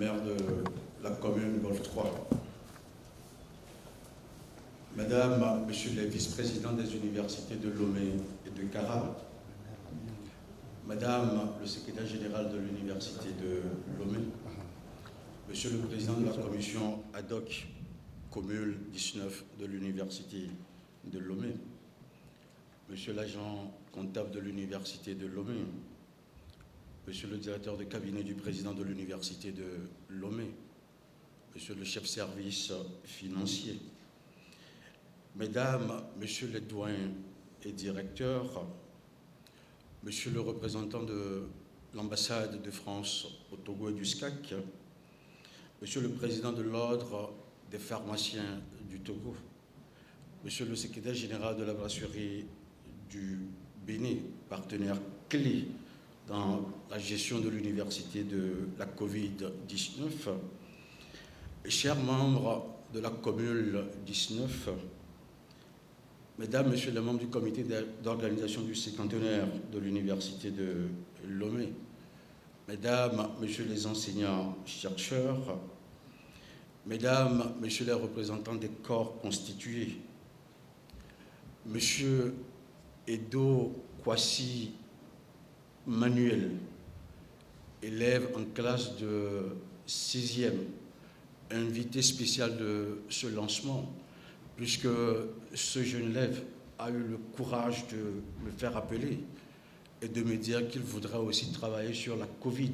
maire de la commune Golfe 3. Madame, Monsieur les vice-présidents des universités de Lomé et de Kara, Madame le secrétaire général de l'université de Lomé, Monsieur le président de la commission ad hoc commune 19 de l'université de Lomé, Monsieur l'agent comptable de l'université de Lomé, Monsieur le directeur de cabinet du président de l'université de Lomé, Monsieur le chef service financier, Mesdames, Messieurs les doyens et directeurs, Monsieur le représentant de l'ambassade de France au Togo et du SCAC, Monsieur le président de l'ordre des pharmaciens du Togo, Monsieur le secrétaire général de la brasserie du Bénin, partenaire clé dans la gestion de l'université de la Covid-19, chers membres de la commune 19, Mesdames, Messieurs les membres du comité d'organisation du cinquantenaire de l'université de Lomé, Mesdames, Messieurs les enseignants-chercheurs, Mesdames, Messieurs les représentants des corps constitués, Monsieur Edo Kwasi Manuel, élève en classe de 6e, invité spécial de ce lancement, puisque ce jeune élève a eu le courage de me faire appeler et de me dire qu'il voudrait aussi travailler sur la Covid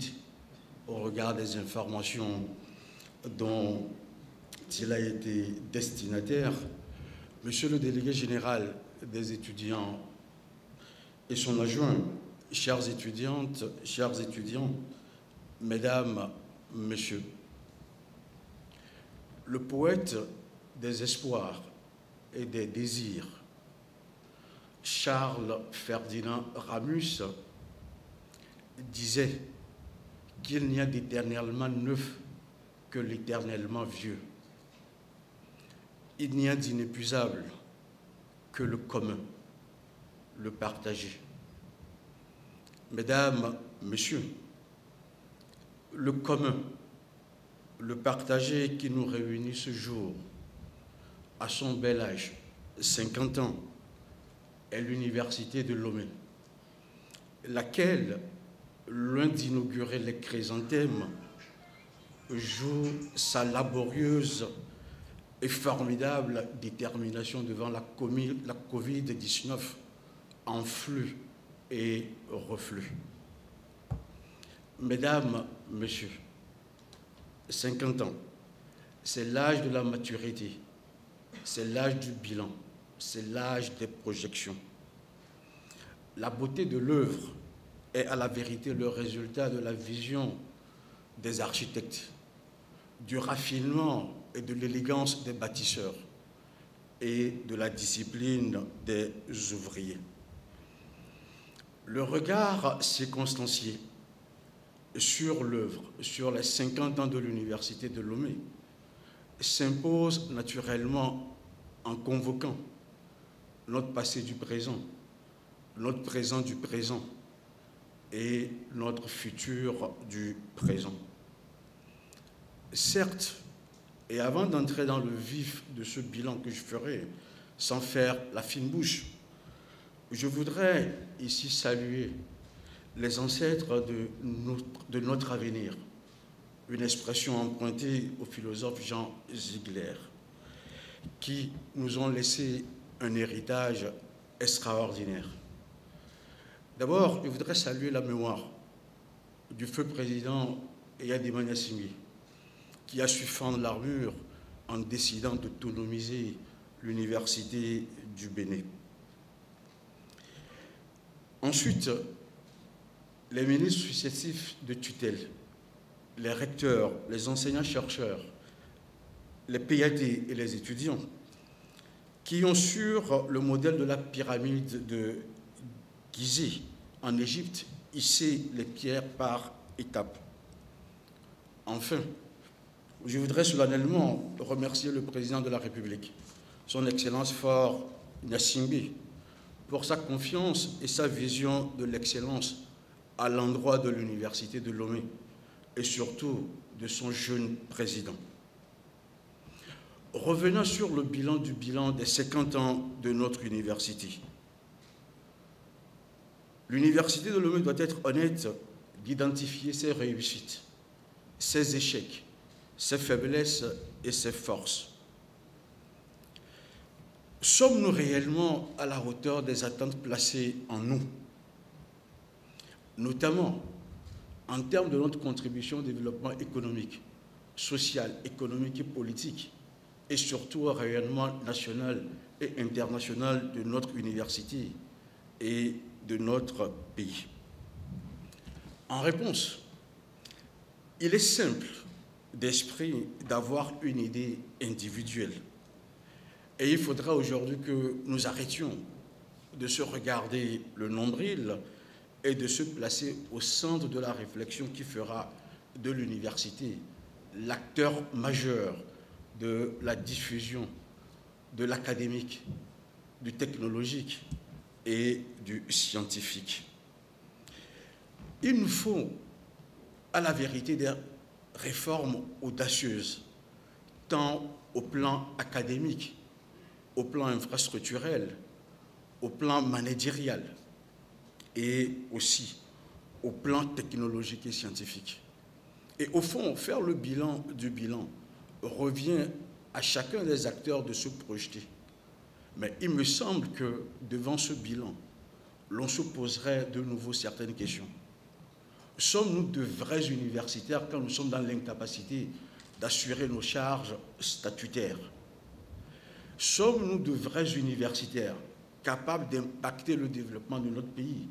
au regard des informations dont il a été destinataire. Monsieur le délégué général des étudiants et son adjoint, chères étudiantes, chers étudiants, Mesdames, Messieurs, le poète des espoirs et des désirs, Charles Ferdinand Ramus, disait qu'il n'y a d'éternellement neuf que l'éternellement vieux. Il n'y a d'inépuisable que le commun, le partagé. Mesdames, Messieurs, le commun, le partagé qui nous réunit ce jour, à son bel âge, 50 ans, est l'université de Lomé, laquelle, loin d'inaugurer les chrysanthèmes, joue sa laborieuse et formidable détermination devant la Covid-19 en flux et reflux. Mesdames, Messieurs, 50 ans, c'est l'âge de la maturité, c'est l'âge du bilan, c'est l'âge des projections. La beauté de l'œuvre est à la vérité le résultat de la vision des architectes, du raffinement et de l'élégance des bâtisseurs et de la discipline des ouvriers. Le regard circonstancié sur l'œuvre, sur les 50 ans de l'université de Lomé, s'impose naturellement en convoquant notre passé du présent, notre présent du présent et notre futur du présent. Certes, et avant d'entrer dans le vif de ce bilan que je ferai, sans faire la fine bouche, je voudrais ici saluer les ancêtres de notre avenir, une expression empruntée au philosophe Jean Ziegler, qui nous ont laissé un héritage extraordinaire. D'abord, je voudrais saluer la mémoire du feu président Eyadema Gnassingbé, qui a su fendre l'armure en décidant d'autonomiser l'université du Bénin. Ensuite, les ministres successifs de tutelle, les recteurs, les enseignants-chercheurs, les PhD et les étudiants, qui ont, sur le modèle de la pyramide de Gizeh en Égypte, hissé les pierres par étapes. Enfin, je voudrais solennellement remercier le président de la République, son Excellence Faure Gnassingbé, pour sa confiance et sa vision de l'excellence à l'endroit de l'université de Lomé et surtout de son jeune président. Revenons sur le bilan des 50 ans de notre université. L'université de Lomé doit être honnête d'identifier ses réussites, ses échecs, ses faiblesses et ses forces. Sommes-nous réellement à la hauteur des attentes placées en nous, notamment en termes de notre contribution au développement économique, social, économique et politique, et surtout au rayonnement national et international de notre université et de notre pays? En réponse, il est simple d'esprit d'avoir une idée individuelle. Et il faudra aujourd'hui que nous arrêtions de se regarder le nombril et de se placer au centre de la réflexion qui fera de l'université l'acteur majeur de la diffusion de l'académique, du technologique et du scientifique. Il nous faut, à la vérité, des réformes audacieuses, tant au plan académique, au plan infrastructurel, au plan managérial et aussi au plan technologique et scientifique. Et au fond, faire le bilan du bilan revient à chacun des acteurs de se projeter. Mais il me semble que devant ce bilan, l'on se poserait de nouveau certaines questions. Sommes-nous de vrais universitaires quand nous sommes dans l'incapacité d'assurer nos charges statutaires? Sommes-nous de vrais universitaires capables d'impacter le développement de notre pays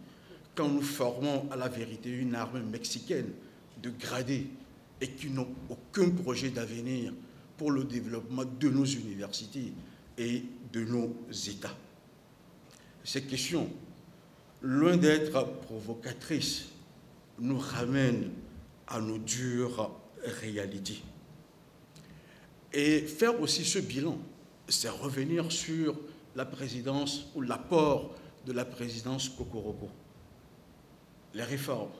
quand nous formons à la vérité une armée mexicaine de gradés et qui n'ont aucun projet d'avenir pour le développement de nos universités et de nos États? Ces questions, loin d'être provocatrices, nous ramènent à nos dures réalités. Et faire aussi ce bilan, c'est revenir sur la présidence ou l'apport de la présidence Kokoroko. Les réformes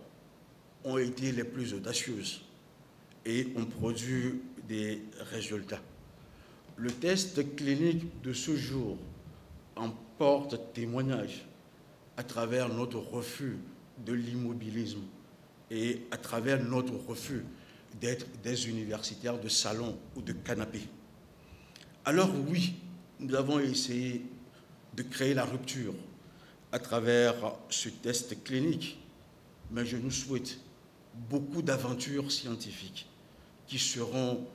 ont été les plus audacieuses et ont produit des résultats. Le test clinique de ce jour en porte témoignage à travers notre refus de l'immobilisme et à travers notre refus d'être des universitaires de salon ou de canapé. Alors oui, nous avons essayé de créer la rupture à travers ce test clinique, mais je nous souhaite beaucoup d'aventures scientifiques qui seront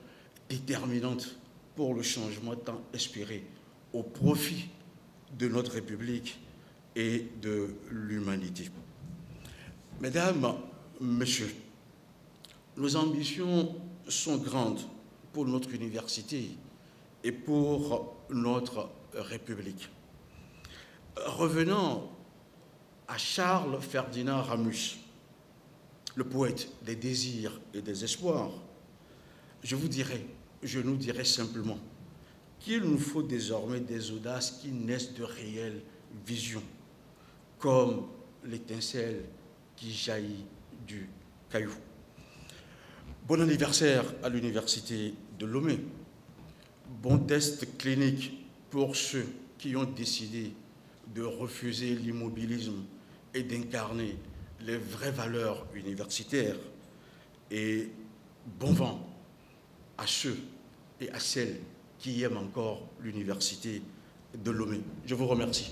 déterminantes pour le changement tant espéré au profit de notre République et de l'humanité. Mesdames, Messieurs, nos ambitions sont grandes pour notre université et pour notre République. Revenons à Charles Ferdinand Ramus, le poète des désirs et des espoirs. Je nous dirais simplement qu'il nous faut désormais des audaces qui naissent de réelles visions, comme l'étincelle qui jaillit du caillou. Bon anniversaire à l'université de Lomé. Bon test clinique pour ceux qui ont décidé de refuser l'immobilisme et d'incarner les vraies valeurs universitaires. Et bon vent à ceux et à celles qui aiment encore l'université de Lomé. Je vous remercie.